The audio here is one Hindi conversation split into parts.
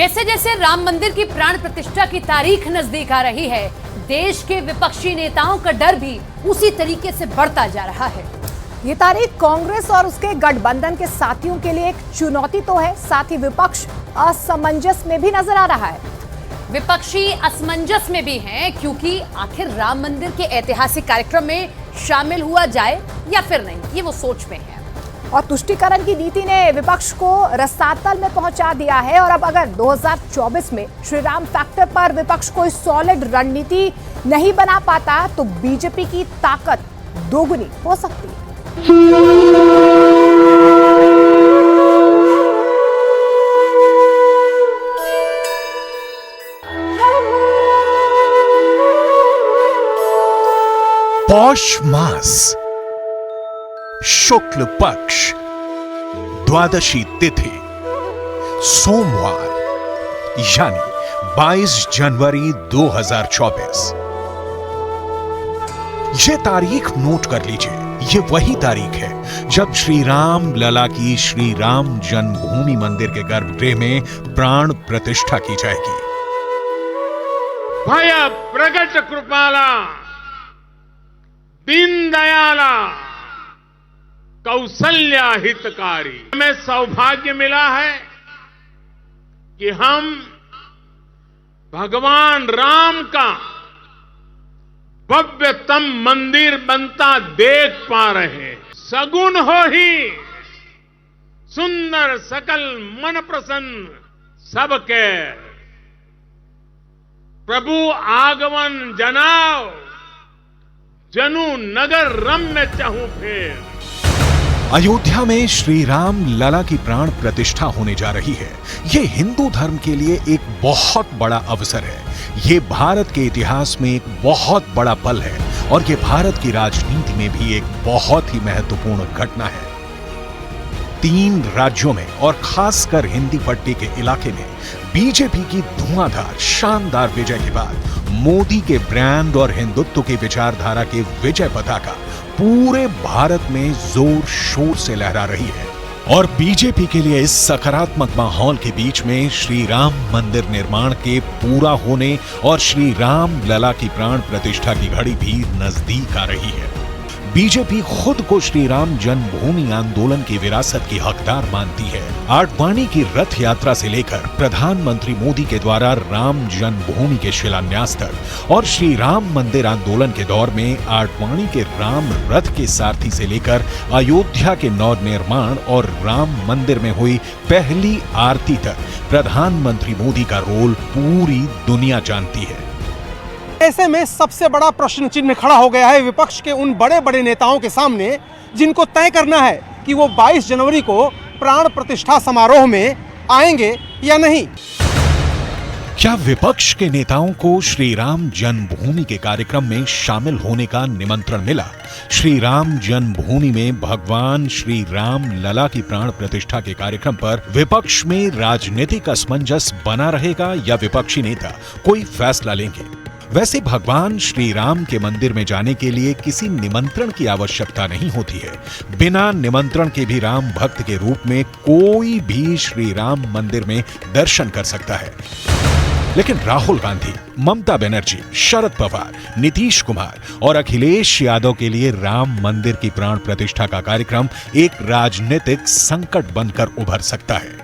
जैसे जैसे राम मंदिर की प्राण प्रतिष्ठा की तारीख नजदीक आ रही है, देश के विपक्षी नेताओं का डर भी उसी तरीके से बढ़ता जा रहा है। ये तारीख कांग्रेस और उसके गठबंधन के साथियों के लिए एक चुनौती तो है, साथ ही विपक्ष असमंजस में भी नजर आ रहा है। विपक्षी असमंजस में भी हैं, क्योंकि आखिर राम मंदिर के ऐतिहासिक कार्यक्रम में शामिल हुआ जाए या फिर नहीं, ये वो सोच में है। और तुष्टीकरण की नीति ने विपक्ष को रसातल में पहुंचा दिया है। और अब अगर 2024 में श्री राम फैक्टर पर विपक्ष कोई सॉलिड रणनीति नहीं बना पाता तो बीजेपी की ताकत दोगुनी हो सकती है। पौष मास शुक्ल पक्ष द्वादशी तिथि सोमवार यानी 22 जनवरी 2024। ये तारीख नोट कर लीजिए, ये वही तारीख है जब श्री राम लला की श्री राम जन्मभूमि मंदिर के गर्भगृह में प्राण प्रतिष्ठा की जाएगी। भय प्रगट कृपाला दीन दयाला कौशल्या हितकारी। हमें सौभाग्य मिला है कि हम भगवान राम का भव्यतम मंदिर बनता देख पा रहे हैं। सगुन हो ही सुंदर सकल मन प्रसन्न सबके प्रभु आगमन जनाओ जनु नगर रम्य चहु फेर। अयोध्या में श्री राम लला की प्राण प्रतिष्ठा होने जा रही है। ये हिंदू धर्म के लिए एक बहुत बड़ा अवसर है। ये भारत के इतिहास में एक बहुत बड़ा पल है और ये भारत की राजनीति में भी एक बहुत ही महत्वपूर्ण घटना है। 3 राज्यों में और खासकर हिंदी पट्टी के इलाके में बीजेपी की धुआंधार शानदार विजय के बाद मोदी के ब्रांड और हिंदुत्व की विचारधारा के विजय पताका पूरे भारत में जोर शोर से लहरा रही है। और बीजेपी के लिए इस सकारात्मक माहौल के बीच में श्री राम मंदिर निर्माण के पूरा होने और श्री राम लला की प्राण प्रतिष्ठा की घड़ी भी नजदीक आ रही है। बीजेपी खुद को श्री राम जन्मभूमि आंदोलन की विरासत की हकदार मानती है। आडवाणी की रथ यात्रा से लेकर प्रधानमंत्री मोदी के द्वारा राम जन्मभूमि के शिलान्यास तक और श्री राम मंदिर आंदोलन के दौर में आडवाणी के राम रथ के सारथी से लेकर अयोध्या के नवनिर्माण और राम मंदिर में हुई पहली आरती तक प्रधानमंत्री मोदी का रोल पूरी दुनिया जानती है। ऐसे में सबसे बड़ा प्रश्न चिन्ह खड़ा हो गया है विपक्ष के उन बड़े बड़े नेताओं के सामने जिनको तय करना है कि वो 22 जनवरी को प्राण प्रतिष्ठा समारोह में आएंगे या नहीं। क्या विपक्ष के नेताओं को श्री राम जन्मभूमि के कार्यक्रम में शामिल होने का निमंत्रण मिला? श्री राम जन्मभूमि में भगवान श्री राम लला की प्राण प्रतिष्ठा के कार्यक्रम पर विपक्ष में राजनीतिक असमंजस बना रहेगा या विपक्षी नेता कोई फैसला लेंगे? वैसे भगवान श्री राम के मंदिर में जाने के लिए किसी निमंत्रण की आवश्यकता नहीं होती है। बिना निमंत्रण के भी राम भक्त के रूप में कोई भी श्री राम मंदिर में दर्शन कर सकता है। लेकिन राहुल गांधी, ममता बनर्जी, शरद पवार, नीतीश कुमार और अखिलेश यादव के लिए राम मंदिर की प्राण प्रतिष्ठा का कार्यक्रम एक राजनीतिक संकट बनकर उभर सकता है।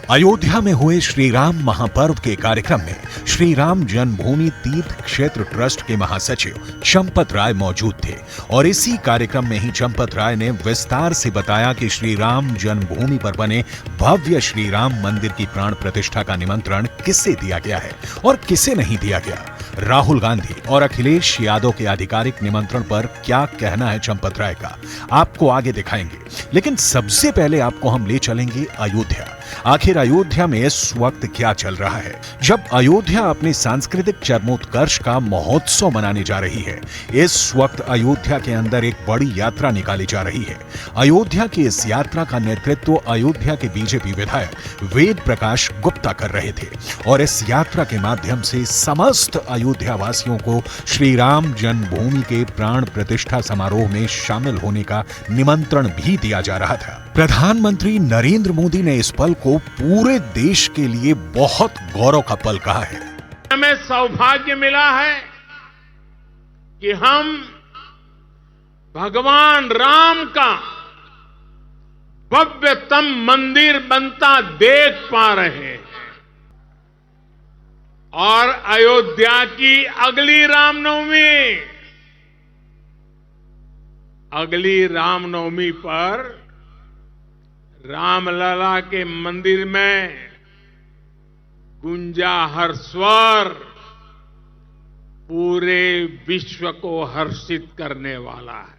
अयोध्या में हुए श्री राम महापर्व के कार्यक्रम में श्री राम जन्मभूमि तीर्थ क्षेत्र ट्रस्ट के महासचिव चंपत राय मौजूद थे और इसी कार्यक्रम में ही चंपत राय ने विस्तार से बताया कि श्री राम जन्मभूमि पर बने भव्य श्री राम मंदिर की प्राण प्रतिष्ठा का निमंत्रण किसे दिया गया है और किसे नहीं दिया गया। राहुल गांधी और अखिलेश यादव के आधिकारिक निमंत्रण पर क्या कहना है चंपत राय का, आपको आगे दिखाएंगे। लेकिन सबसे पहले आपको हम ले चलेंगे अयोध्या। आखिर अयोध्या में इस वक्त क्या चल रहा है जब अयोध्या अपने सांस्कृतिक चरमोत्कर्ष का महोत्सव मनाने जा रही है। इस वक्त अयोध्या के अंदर एक बड़ी यात्रा निकाली जा रही है। अयोध्या की इस यात्रा का नेतृत्व अयोध्या के बीजेपी विधायक वेद प्रकाश गुप्ता कर रहे थे और इस यात्रा के माध्यम से समस्त अयोध्या वासियों को श्री राम जन्मभूमि के प्राण प्रतिष्ठा समारोह में शामिल होने का निमंत्रण भी दिया जा रहा था। प्रधानमंत्री नरेंद्र मोदी ने इस पल को पूरे देश के लिए बहुत गौरव का पल कहा है। हमें सौभाग्य मिला है कि हम भगवान राम का भव्यतम मंदिर बनता देख पा रहे हैं और अयोध्या की अगली रामनवमी पर रामलला के मंदिर में गूंजा हर स्वर पूरे विश्व को हर्षित करने वाला है।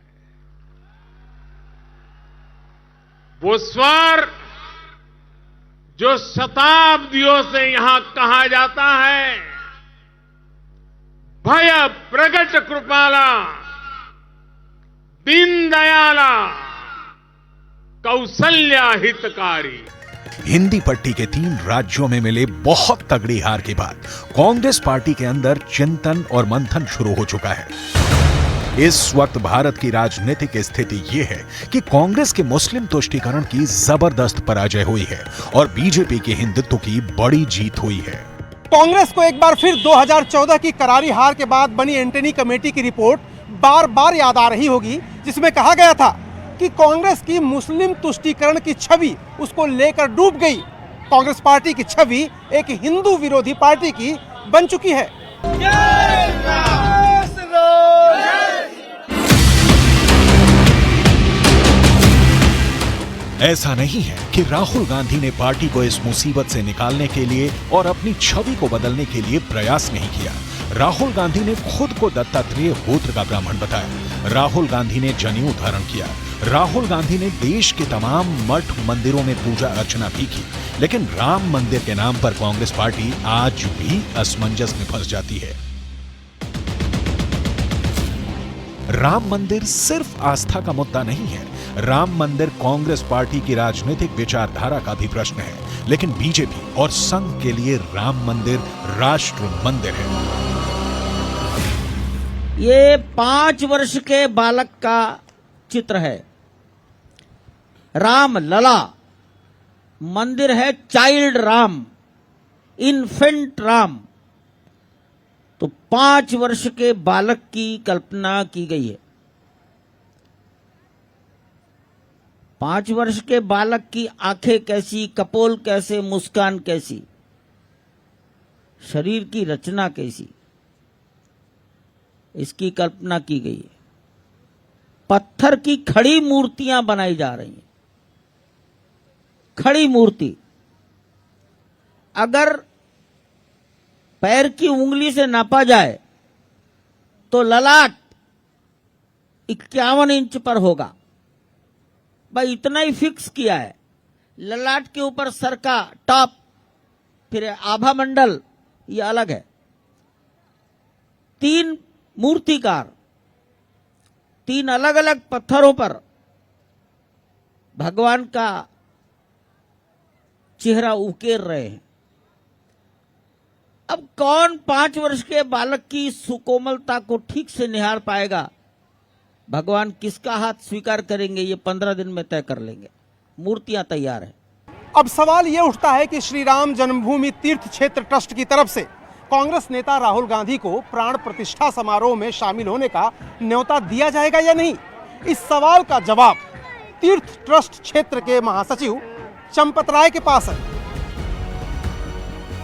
वो स्वर जो शताब्दियों से यहां कहा जाता है, भय प्रगट कृपाला दीन दयाला कौशल्या हितकारी। हिंदी पट्टी के 3 राज्यों में मिले बहुत तगड़ी हार के बाद कांग्रेस पार्टी के अंदर चिंतन और मंथन शुरू हो चुका है। इस वक्त भारत की राजनीतिक स्थिति यह है कि कांग्रेस के मुस्लिम तुष्टीकरण की जबरदस्त पराजय हुई है और बीजेपी के हिंदुत्व की बड़ी जीत हुई है। कांग्रेस को एक बार फिर 2014 की करारी हार के बाद बनी एंटनी कमेटी की रिपोर्ट बार बार याद आ रही होगी, जिसमें कहा गया था कि कांग्रेस की मुस्लिम तुष्टीकरण की छवि उसको लेकर डूब गई। कांग्रेस पार्टी की छवि एक हिंदू विरोधी पार्टी की बन चुकी है। ऐसा नहीं है कि राहुल गांधी ने पार्टी को इस मुसीबत से निकालने के लिए और अपनी छवि को बदलने के लिए प्रयास नहीं किया। राहुल गांधी ने खुद को दत्तात्रेय गोत्र का ब्राह्मण बताया। राहुल गांधी ने जनेऊ धारण किया। राहुल गांधी ने देश के तमाम मठ मंदिरों में पूजा अर्चना भी की, लेकिन राम मंदिर के नाम पर कांग्रेस पार्टी आज भी असमंजस में फंस जाती है। राम मंदिर सिर्फ आस्था का मुद्दा नहीं है। राम मंदिर कांग्रेस पार्टी की राजनीतिक विचारधारा का भी प्रश्न है, लेकिन बीजेपी और संघ के लिए राम मंदिर राष्ट्र मंदिर है। ये 5 वर्ष के बालक का चित्र है। राम लला मंदिर है, चाइल्ड राम, इन्फेंट राम। तो 5 वर्ष के बालक की कल्पना की गई है। 5 वर्ष के बालक की आंखें कैसी, कपोल कैसे, मुस्कान कैसी, शरीर की रचना कैसी, इसकी कल्पना की गई है। पत्थर की खड़ी मूर्तियां बनाई जा रही हैं। खड़ी मूर्ति अगर पैर की उंगली से नापा जाए तो ललाट 51 इंच पर होगा। भाई इतना ही फिक्स किया है। ललाट के ऊपर सर का टॉप, फिर आभा मंडल, ये अलग है। 3 मूर्तिकार 3 अलग अलग पत्थरों पर भगवान का चेहरा उकेर रहे हैं। अब कौन 5 वर्ष के बालक की सुकोमलता को ठीक से निहार पाएगा? भगवान किसका हाथ स्वीकार करेंगे, ये 15 दिन में तय कर लेंगे। मूर्तियां तैयार है। अब सवाल यह उठता है कि श्री राम जन्मभूमि तीर्थ क्षेत्र ट्रस्ट की तरफ से कांग्रेस नेता राहुल गांधी को प्राण प्रतिष्ठा समारोह में शामिल होने का न्योता दिया जाएगा या नहीं। इस सवाल का जवाब तीर्थ ट्रस्ट क्षेत्र के महासचिव चंपत राय के पास है।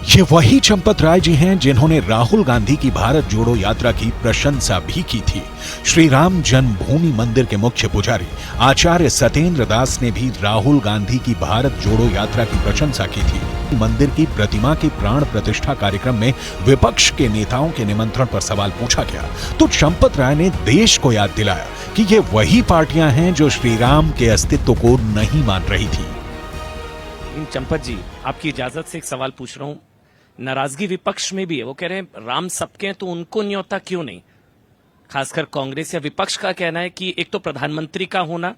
ये वही चंपत राय जी हैं जिन्होंने राहुल गांधी की भारत जोड़ो यात्रा की प्रशंसा भी की थी। श्री राम जन्मभूमि मंदिर के मुख्य पुजारी आचार्य सत्येंद्र दास ने भी राहुल गांधी की भारत जोड़ो यात्रा की प्रशंसा की थी। मंदिर की प्रतिमा की प्राण प्रतिष्ठा कार्यक्रम में विपक्ष के नेताओं के निमंत्रण पर सवाल पूछा गया तो चंपत राय ने देश को याद दिलाया कि ये वही पार्टियां हैं जो श्री राम के अस्तित्व को नहीं मान रही थी। चंपत जी, आपकी इजाजत से एक सवाल पूछ रहा हूं। नाराजगी विपक्ष में भी है। वो कह रहे हैं राम सबके हैं तो उनको न्योता क्यों नहीं? खासकर कांग्रेस या विपक्ष का कहना है कि एक तो प्रधानमंत्री का होना,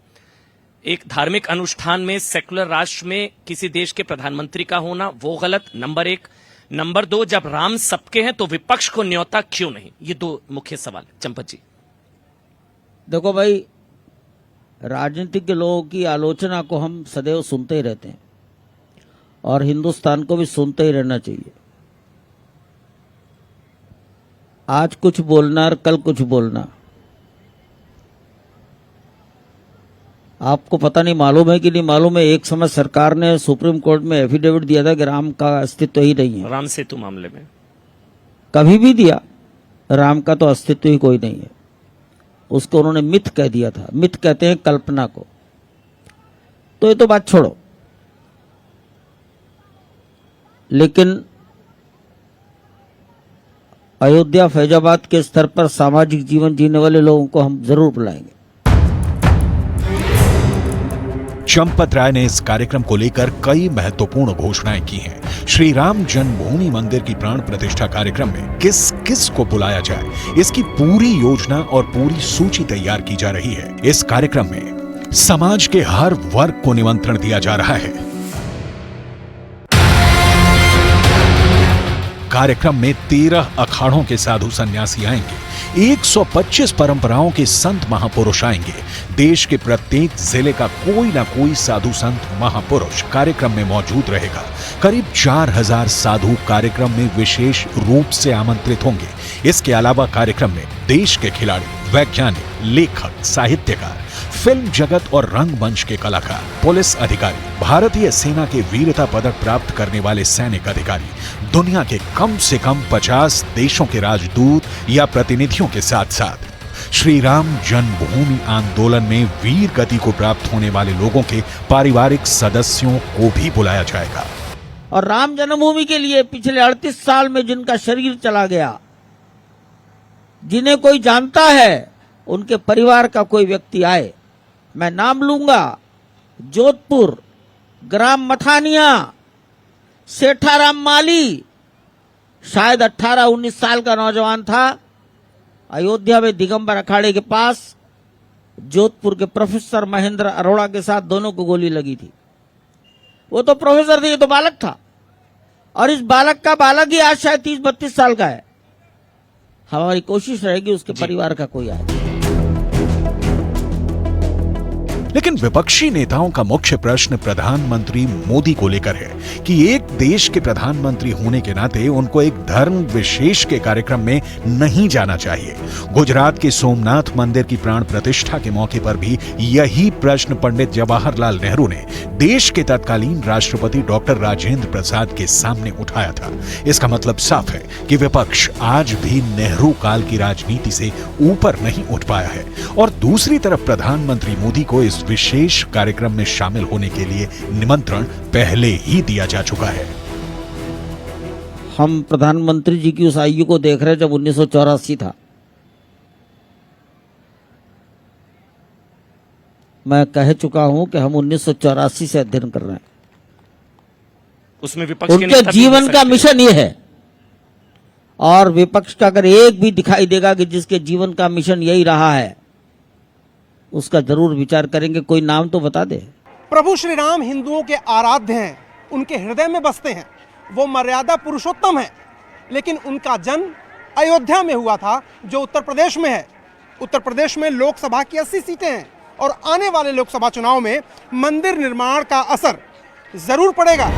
एक धार्मिक अनुष्ठान में सेकुलर राष्ट्र में किसी देश के प्रधानमंत्री का होना, वो गलत, नंबर 1। नंबर 2, जब राम सबके हैं तो विपक्ष को न्योता क्यों नहीं? ये 2 मुख्य सवाल। चंपत जी, देखो भाई, राजनीतिज्ञ लोगों की आलोचना को हम सदैव सुनते ही रहते हैं और हिंदुस्तान को भी सुनते ही रहना चाहिए। आज कुछ बोलना और कल कुछ बोलना, आपको पता नहीं मालूम है कि नहीं मालूम है, एक समय सरकार ने सुप्रीम कोर्ट में एफिडेविट दिया था कि राम का अस्तित्व ही नहीं है। राम सेतु मामले में कभी भी दिया, राम का तो अस्तित्व ही कोई नहीं है। उसको उन्होंने मिथ कह दिया था। मिथ कहते हैं कल्पना को। तो ये तो बात छोड़ो, लेकिन अयोध्या फैजाबाद के स्तर पर सामाजिक जीवन जीने वाले लोगों को हम जरूर बुलाएंगे। चंपत राय ने इस कार्यक्रम को लेकर कई महत्वपूर्ण घोषणाएं की हैं। श्री राम जन्मभूमि मंदिर की प्राण प्रतिष्ठा कार्यक्रम में किस किस को बुलाया जाए, इसकी पूरी योजना और पूरी सूची तैयार की जा रही है। इस कार्यक्रम में समाज के हर वर्ग को निमंत्रण दिया जा रहा है। कार्यक्रम में 13 अखाड़ों के साधु सन्यासी आएंगे, 125 परंपराओं के संत महापुरुष आएंगे। देश के प्रत्येक जिले का कोई ना कोई साधु संत महापुरुष कार्यक्रम में मौजूद रहेगा। करीब 4000 साधु कार्यक्रम में विशेष रूप से आमंत्रित होंगे। इसके अलावा कार्यक्रम में देश के खिलाड़ी, वैज्ञानिक, लेखक, साहित्यकार, फिल्म जगत और रंगमंच के कलाकार, पुलिस अधिकारी, भारतीय सेना के वीरता पदक प्राप्त करने वाले सैनिक अधिकारी, दुनिया के कम से कम 50 देशों के राजदूत या प्रतिनिधियों के साथ साथ श्री राम जन्मभूमि आंदोलन में वीर गति को प्राप्त होने वाले लोगों के पारिवारिक सदस्यों को भी बुलाया जाएगा। और राम जन्मभूमि के लिए पिछले 38 साल में जिनका शरीर चला गया, जिन्हें कोई जानता है, उनके परिवार का कोई व्यक्ति आए, मैं नाम लूंगा। जोधपुर, ग्राम मथानिया, सेठाराम माली, शायद 18-19 साल का नौजवान था। अयोध्या में दिगंबर अखाड़े के पास जोधपुर के प्रोफेसर महेंद्र अरोड़ा के साथ दोनों को गोली लगी थी। वो तो प्रोफेसर थे, ये तो बालक था। और इस बालक का बालक ही आज शायद 30-32 साल का है। हमारी कोशिश रहेगी उसके परिवार का कोई आए। लेकिन विपक्षी नेताओं का मुख्य प्रश्न प्रधानमंत्री मोदी को लेकर है कि एक देश के प्रधानमंत्री होने के नाते उनको एक धर्म विशेष के कार्यक्रम में नहीं जाना चाहिए। गुजरात के सोमनाथ मंदिर की प्राण प्रतिष्ठा के मौके पर भी यही प्रश्न पंडित जवाहरलाल नेहरू ने देश के तत्कालीन राष्ट्रपति डॉक्टर राजेंद्र प्रसाद के सामने उठाया था। इसका मतलब साफ है कि विपक्ष आज भी नेहरू काल की राजनीति से ऊपर नहीं उठ पाया है। और दूसरी तरफ प्रधानमंत्री मोदी को इस विशेष कार्यक्रम में शामिल होने के लिए निमंत्रण पहले ही दिया जा चुका है। हम प्रधानमंत्री जी की उस आयु को देख रहे हैं जब 1984 था। मैं कह चुका हूं कि हम 1984 से अध्ययन कर रहे हैं। उसमें विपक्ष के उनके नेता भी जीवन हो का सकते मिशन ये है। और विपक्ष का अगर एक भी दिखाई देगा कि जिसके जीवन का मिशन यही रहा है, उसका जरूर विचार करेंगे। कोई नाम तो बता दे। प्रभु श्री राम हिंदुओं के आराध्य हैं, उनके हृदय में बसते हैं, वो मर्यादा पुरुषोत्तम है। लेकिन उनका जन्म अयोध्या में हुआ था, जो उत्तर प्रदेश में है। उत्तर प्रदेश में लोकसभा की 80 सीटें हैं और आने वाले लोकसभा चुनाव में मंदिर निर्माण का असर जरूर पड़ेगा।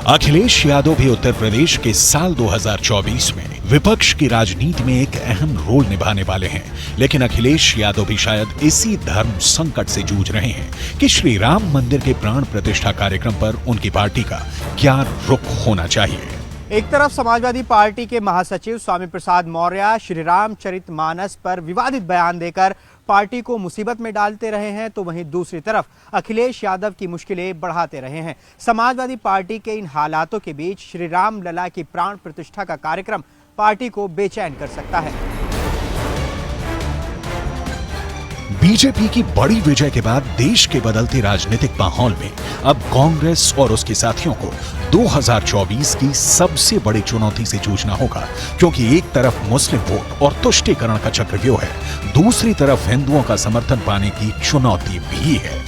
अखिलेश यादव भी उत्तर प्रदेश के साल 2024 में विपक्ष की राजनीति में एक अहम रोल निभाने वाले हैं। लेकिन अखिलेश यादव भी शायद इसी धर्म संकट से जूझ रहे हैं कि श्री राम मंदिर के प्राण प्रतिष्ठा कार्यक्रम पर उनकी पार्टी का क्या रुख होना चाहिए। एक तरफ समाजवादी पार्टी के महासचिव स्वामी प्रसाद मौर्य श्री रामचरितमानस पर विवादित बयान देकर पार्टी को मुसीबत में डालते रहे हैं, तो वहीं दूसरी तरफ अखिलेश यादव की मुश्किलें बढ़ाते रहे हैं। समाजवादी पार्टी के इन हालातों के बीच श्री राम लला की प्राण प्रतिष्ठा का कार्यक्रम पार्टी को बेचैन कर सकता है। बीजेपी की बड़ी विजय के बाद देश के बदलते राजनीतिक माहौल में अब कांग्रेस और उसके साथियों को 2024 की सबसे बड़ी चुनौती से जूझना होगा, क्योंकि एक तरफ मुस्लिम वोट और तुष्टीकरण का चक्रव्यूह है, दूसरी तरफ हिंदुओं का समर्थन पाने की चुनौती भी है।